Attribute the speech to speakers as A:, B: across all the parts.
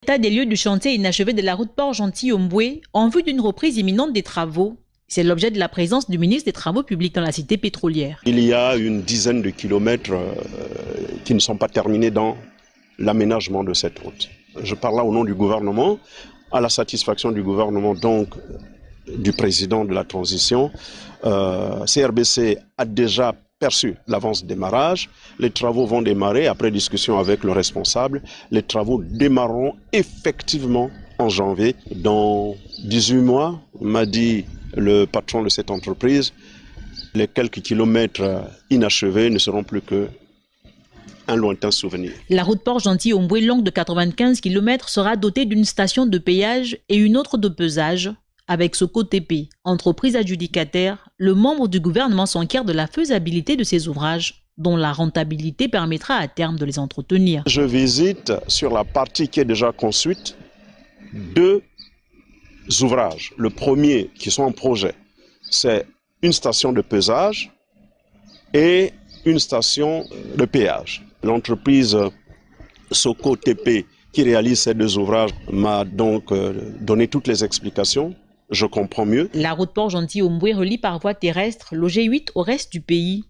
A: L'état des lieux du chantier inachevé de la route Port-Gentil-Yomboué en vue d'une reprise imminente des travaux. C'est l'objet de la présence du ministre des Travaux publics dans la cité pétrolière.
B: Il y a une dizaine de kilomètres qui ne sont pas terminés dans l'aménagement de cette route. Je parle là au nom du gouvernement, à la satisfaction du gouvernement, donc du président de la transition. CRBC a déjà perçu l'avance de démarrage. Les travaux vont démarrer après discussion avec le responsable. Les travaux démarreront effectivement en janvier. Dans 18 mois, m'a dit le patron de cette entreprise, les quelques kilomètres inachevés ne seront plus que un lointain souvenir.
A: La route Port-Gentil-Yomboué, longue de 95 km, sera dotée d'une station de péage et une autre de pesage. Avec SOCOTP, entreprise adjudicataire, le membre du gouvernement s'enquiert de la faisabilité de ces ouvrages, dont la rentabilité permettra à terme de les entretenir.
B: Je visite sur la partie qui est déjà construite 2 ouvrages. Le premier qui sont en projet, c'est une station de pesage et une station de péage. L'entreprise SOCOTP qui réalise ces 2 ouvrages m'a donc donné toutes les explications. Je comprends mieux.
A: La route Port-Gentil-Yomboué relie par voie terrestre l'OG8 au reste du pays.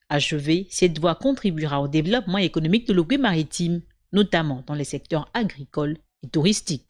A: Achevée, cette voie contribuera au développement économique de l'Ogooué maritime, notamment dans les secteurs agricoles et touristiques.